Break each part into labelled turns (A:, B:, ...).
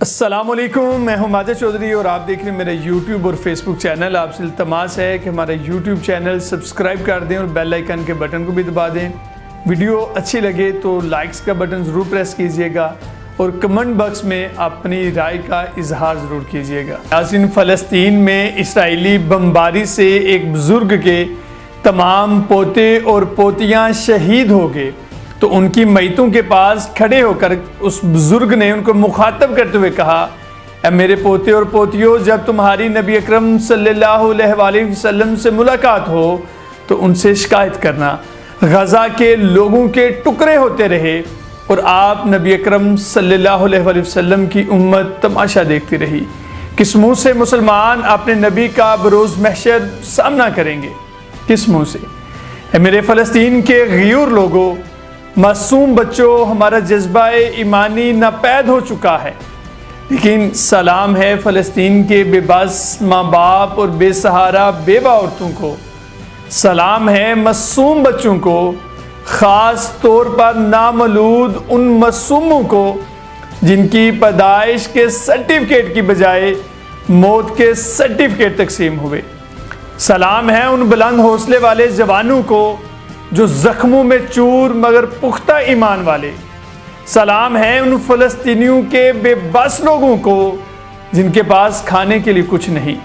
A: السلام علیکم، میں ہوں ماجد چودھری اور آپ دیکھ رہے ہیں میرا یوٹیوب اور فیس بک چینل۔ آپ سے التماس ہے کہ ہمارا یوٹیوب چینل سبسکرائب کر دیں اور بیل آئیکن کے بٹن کو بھی دبا دیں۔ ویڈیو اچھی لگے تو لائکس کا بٹن ضرور پریس کیجئے گا اور کمنٹ باکس میں اپنی رائے کا اظہار ضرور کیجئے گا۔ ناظرین، فلسطین میں اسرائیلی بمباری سے ایک بزرگ کے تمام پوتے اور پوتیاں شہید ہو گئے تو ان کی میتوں کے پاس کھڑے ہو کر اس بزرگ نے ان کو مخاطب کرتے ہوئے کہا، اے میرے پوتے اور پوتیوں، جب تمہاری نبی اکرم صلی اللہ علیہ وآلہ وسلم سے ملاقات ہو تو ان سے شکایت کرنا۔ غزہ کے لوگوں کے ٹکڑے ہوتے رہے اور آپ نبی اکرم صلی اللہ علیہ وآلہ وسلم کی امت تماشا دیکھتی رہی۔ کس منہ سے مسلمان اپنے نبی کا بروز محشر سامنا کریں گے؟ کس منہ سے؟ اے میرے فلسطین کے غیور لوگوں، معصوم بچوں، ہمارا جذبہ ایمانی ناپید ہو چکا ہے، لیکن سلام ہے فلسطین کے بے بس ماں باپ اور بے سہارا بیوہ عورتوں کو۔ سلام ہے معصوم بچوں کو، خاص طور پر نامولود ان معصوموں کو جن کی پیدائش کے سرٹیفکیٹ کی بجائے موت کے سرٹیفکیٹ تقسیم ہوئے۔ سلام ہے ان بلند حوصلے والے جوانوں کو جو زخموں میں چور مگر پختہ ایمان والے۔ سلام ہے ان فلسطینیوں کے بے بس لوگوں کو جن کے پاس کھانے کے لیے کچھ نہیں،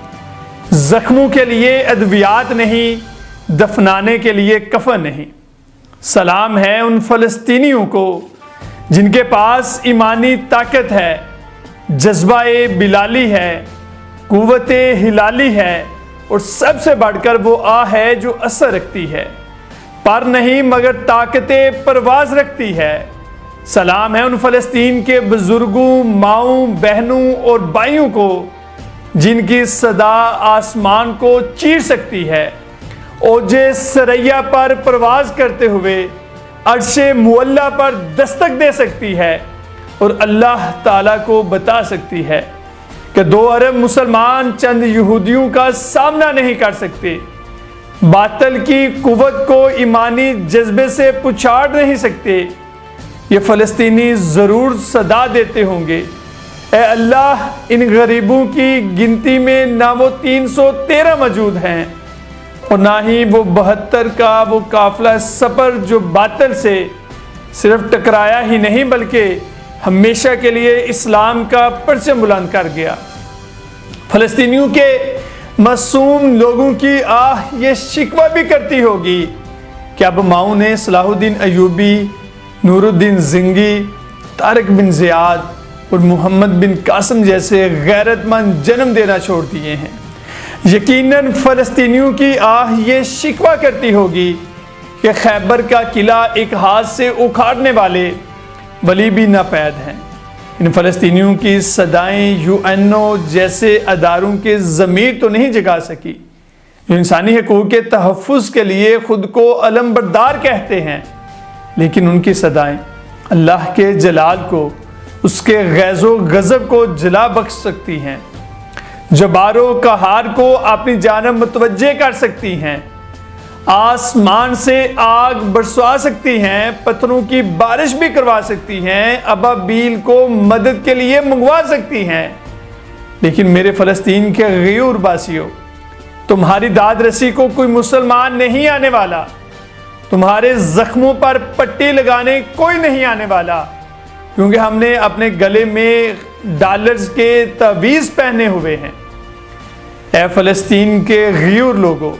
A: زخموں کے لیے ادویات نہیں، دفنانے کے لیے کفن نہیں۔ سلام ہے ان فلسطینیوں کو جن کے پاس ایمانی طاقت ہے، جذبہ بلالی ہے، قوت ہلالی ہے اور سب سے بڑھ کر وہ آہ ہے جو اثر رکھتی ہے، پر نہیں مگر طاقت پرواز رکھتی ہے۔ سلام ہے ان فلسطین کے بزرگوں، ماؤں، بہنوں اور بھائیوں کو جن کی صدا آسمان کو چیر سکتی ہے، اوج ثریا پر پرواز کرتے ہوئے عرش معلی پر دستک دے سکتی ہے اور اللہ تعالیٰ کو بتا سکتی ہے کہ 2 ارب مسلمان چند یہودیوں کا سامنا نہیں کر سکتے، باطل کی قوت کو ایمانی جذبے سے پچھاڑ نہیں سکتے۔ یہ فلسطینی ضرور صدا دیتے ہوں گے، اے اللہ، ان غریبوں کی گنتی میں نہ وہ 313 موجود ہیں اور نہ ہی وہ 72 کا وہ قافلہ سفر جو باطل سے صرف ٹکرایا ہی نہیں بلکہ ہمیشہ کے لیے اسلام کا پرچم بلند کر گیا۔ فلسطینیوں کے معصوم لوگوں کی آہ یہ شکوہ بھی کرتی ہوگی کہ اب ماؤں نے صلاح الدین ایوبی، نور الدین زنگی، طارق بن زیاد اور محمد بن قاسم جیسے غیرت مند جنم دینا چھوڑ دیے ہیں۔ یقیناً فلسطینیوں کی آہ یہ شکوہ کرتی ہوگی کہ خیبر کا قلعہ ایک ہاتھ سے اکھاڑنے والے ولی بھی ناپید ہیں۔ ان فلسطینیوں کی صدائیں UN جیسے اداروں کے ضمیر تو نہیں جگا سکی جو انسانی حقوق کے تحفظ کے لیے خود کو علم بردار کہتے ہیں، لیکن ان کی صدائیں اللہ کے جلال کو، اس کے غیظ و غضب کو جلا بخش سکتی ہیں، جبار و قہار کو اپنی جانب متوجہ کر سکتی ہیں، آسمان سے آگ برسوا سکتی ہیں، پتھروں کی بارش بھی کروا سکتی ہیں، ابابیل کو مدد کے لیے منگوا سکتی ہیں۔ لیکن میرے فلسطین کے غیور باسیوں، تمہاری داد رسی کو کوئی مسلمان نہیں آنے والا، تمہارے زخموں پر پٹی لگانے کوئی نہیں آنے والا، کیونکہ ہم نے اپنے گلے میں ڈالرز کے تعویذ پہنے ہوئے ہیں۔ اے فلسطین کے غیور لوگوں،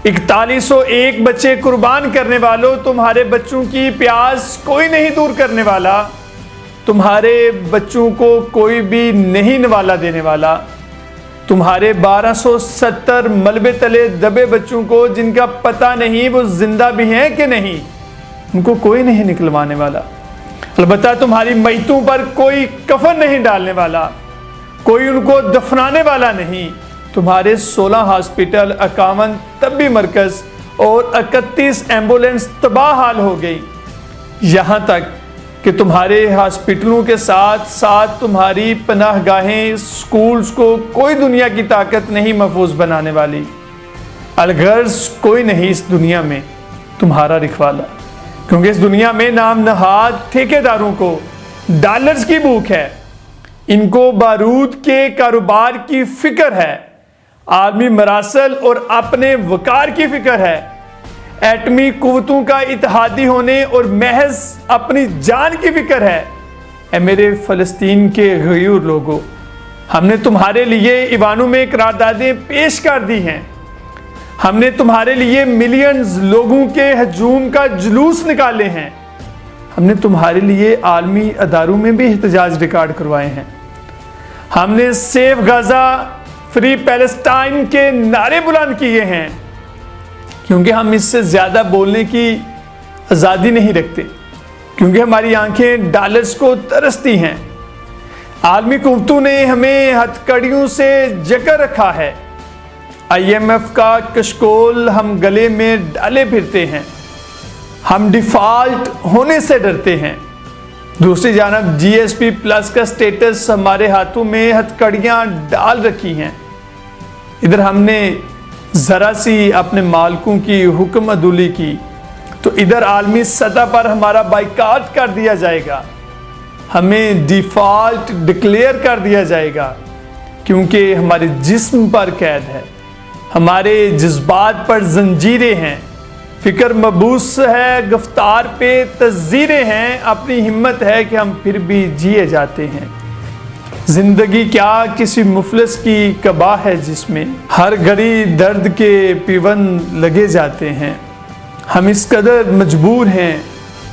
A: 4101 بچے قربان کرنے والوں، تمہارے بچوں کی پیاس کوئی نہیں دور کرنے والا، تمہارے بچوں کو کوئی بھی نہیں نوالا دینے والا، تمہارے 1270 ملبے تلے دبے بچوں کو جن کا پتہ نہیں وہ زندہ بھی ہیں کہ نہیں، ان کو کوئی نہیں نکلوانے والا۔ البتہ تمہاری میتوں پر کوئی کفن نہیں ڈالنے والا، کوئی ان کو دفنانے والا نہیں۔ تمہارے 16 ہاسپٹل، 51 طبی مرکز اور 31 ایمبولینس تباہ حال ہو گئی، یہاں تک کہ تمہارے ہاسپٹلوں کے ساتھ ساتھ تمہاری پناہ گاہیں، سکولز کو کوئی دنیا کی طاقت نہیں محفوظ بنانے والی۔ الغرض کوئی نہیں اس دنیا میں تمہارا رکھوالا، کیونکہ اس دنیا میں نام نہاد ٹھیکیداروں کو ڈالرز کی بھوک ہے۔ ان کو بارود کے کاروبار کی فکر ہے، عالمی مراسل اور اپنے وقار کی فکر ہے، ایٹمی قوتوں کا اتحادی ہونے اور محض اپنی جان کی فکر ہے۔ اے میرے فلسطین کے غیور لوگوں، ہم نے تمہارے لیے ایوانوں میں قراردادیں پیش کر دی ہیں، ہم نے تمہارے لیے ملینز لوگوں کے ہجوم کا جلوس نکالے ہیں، ہم نے تمہارے لیے عالمی اداروں میں بھی احتجاج ریکارڈ کروائے ہیں، ہم نے سیف غزہ، فری پیلسٹائن کے نعرے بلند کیے ہیں، کیونکہ ہم اس سے زیادہ بولنے کی آزادی نہیں رکھتے، کیونکہ ہماری آنکھیں ڈالرز کو ترستی ہیں۔ عالمی قوتوں نے ہمیں ہتھکڑیوں سے جکڑ رکھا ہے، IMF کا کشکول ہم گلے میں ڈالے پھرتے ہیں، ہم ڈیفالٹ ہونے سے ڈرتے ہیں۔ دوسری جانب GSP پلس کا سٹیٹس ہمارے ہاتھوں میں ہتھکڑیاں ڈال رکھی ہیں۔ ادھر ہم نے ذرا سی اپنے مالکوں کی حکم عدولی کی تو ادھر عالمی سطح پر ہمارا بائیکاٹ کر دیا جائے گا، ہمیں ڈیفالٹ ڈکلیئر کر دیا جائے گا، کیونکہ ہمارے جسم پر قید ہے، ہمارے جذبات پر زنجیریں ہیں، فکر مبوس ہے، گفتار پہ تذیریں ہیں، اپنی ہمت ہے کہ ہم پھر بھی جیے جاتے ہیں۔ زندگی کیا کسی مفلس کی کباہ ہے جس میں ہر گھڑی درد کے پیوند لگے جاتے ہیں۔ ہم اس قدر مجبور ہیں،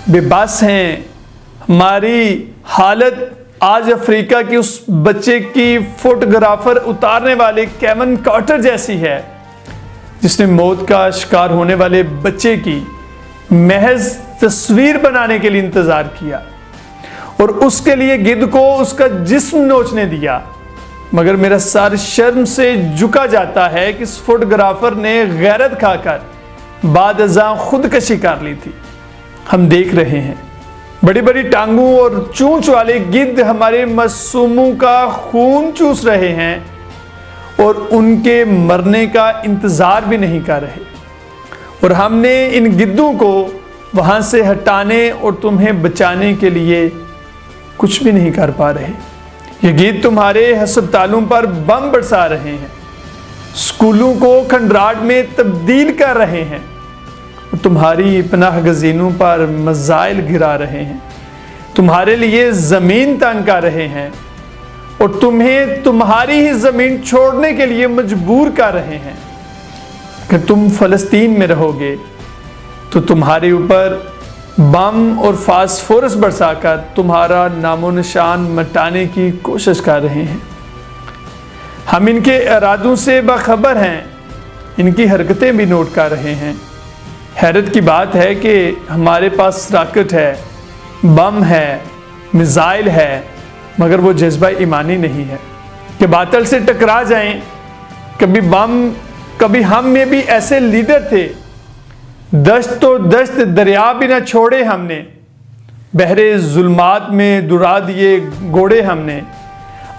A: بے بس ہیں، ہماری حالت آج افریقہ کی اس بچے کی فوٹوگرافر اتارنے والے کیون کارٹر جیسی ہے، جس نے موت کا شکار ہونے والے بچے کی محض تصویر بنانے کے لیے انتظار کیا اور اس کے لیے گدھ کو اس کا جسم نوچنے دیا، مگر میرا سر شرم سے جھکا جاتا ہے کہ اس فوٹوگرافر نے غیرت کھا کر بعد ازاں خودکشی کر لی تھی۔ ہم دیکھ رہے ہیں بڑی بڑی ٹانگوں اور چونچ والے گدھ ہمارے معصوموں کا خون چوس رہے ہیں اور ان کے مرنے کا انتظار بھی نہیں کر رہے، اور ہم نے ان گدھوں کو وہاں سے ہٹانے اور تمہیں بچانے کے لیے کچھ بھی نہیں کر پا رہے۔ یہ گدھ تمہارے ہسپتالوں پر بم برسا رہے ہیں، سکولوں کو کھنڈراٹ میں تبدیل کر رہے ہیں، اور تمہاری پناہ گزینوں پر میزائل گرا رہے ہیں، تمہارے لیے زمین تنگ کر رہے ہیں اور تمہیں تمہاری ہی زمین چھوڑنے کے لیے مجبور کر رہے ہیں۔ کہ تم فلسطین میں رہو گے تو تمہارے اوپر بم اور فاسفورس برسا کر تمہارا نام و نشان مٹانے کی کوشش کر رہے ہیں۔ ہم ان کے ارادوں سے باخبر ہیں، ان کی حرکتیں بھی نوٹ کر رہے ہیں۔ حیرت کی بات ہے کہ ہمارے پاس راکٹ ہے، بم ہے، میزائل ہے، مگر وہ جذبہ ایمانی نہیں ہے کہ باطل سے ٹکرا جائیں۔ کبھی ہم میں بھی ایسے لیڈر تھے، دشت تو دشت دریا بھی نہ چھوڑے ہم نے، بحر ظلمات میں دڑا دیے گھوڑے ہم نے۔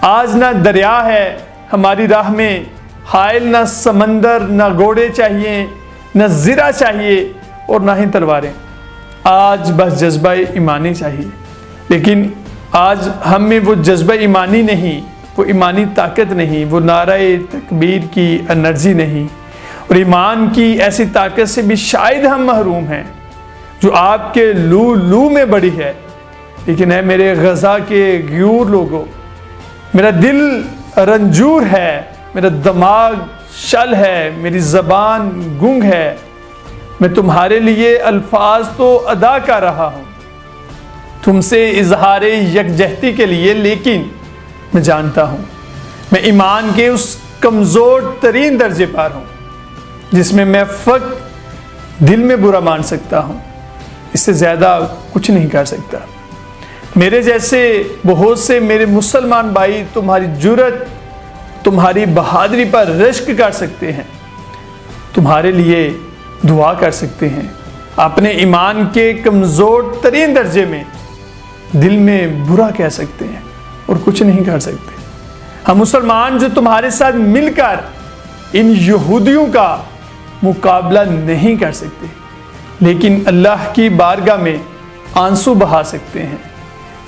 A: آج نہ دریا ہے ہماری راہ میں، حائل نہ سمندر، نہ گھوڑے چاہیے، نہ زرہ چاہیے اور نہ ہی تلواریں، آج بس جذبہ ایمانی چاہیے۔ لیکن آج ہم میں وہ جذبہ ایمانی نہیں، وہ ایمانی طاقت نہیں، وہ نعرہ تکبیر کی انرجی نہیں، اور ایمان کی ایسی طاقت سے بھی شاید ہم محروم ہیں جو آپ کے لو میں بڑی ہے۔ لیکن اے میرے غزہ کے غیور لوگوں، میرا دل رنجور ہے، میرا دماغ شل ہے، میری زبان گنگ ہے، میں تمہارے لیے الفاظ تو ادا کر رہا ہوں تم سے اظہار یکجہتی کے لیے، لیکن میں جانتا ہوں میں ایمان کے اس کمزور ترین درجے پر ہوں جس میں فقط دل میں برا مان سکتا ہوں، اس سے زیادہ کچھ نہیں کر سکتا۔ میرے جیسے بہت سے میرے مسلمان بھائی تمہاری جرت، تمہاری بہادری پر رشک کر سکتے ہیں، تمہارے لیے دعا کر سکتے ہیں، اپنے ایمان کے کمزور ترین درجے میں دل میں برا کہہ سکتے ہیں اور کچھ نہیں کر سکتے۔ ہم مسلمان جو تمہارے ساتھ مل کر ان یہودیوں کا مقابلہ نہیں کر سکتے، لیکن اللہ کی بارگاہ میں آنسو بہا سکتے ہیں،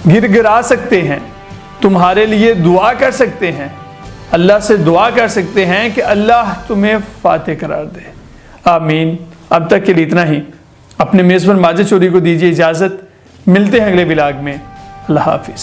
A: گر گرا سکتے ہیں، تمہارے لیے دعا کر سکتے ہیں، اللہ سے دعا کر سکتے ہیں کہ اللہ تمہیں فاتح قرار دے۔ آمین۔ اب تک کے لیے اتنا ہی۔ اپنے میزبان ماجد چودھری کو دیجیے اجازت، ملتے ہیں اگلے ولاگ میں۔ اللہ حافظ۔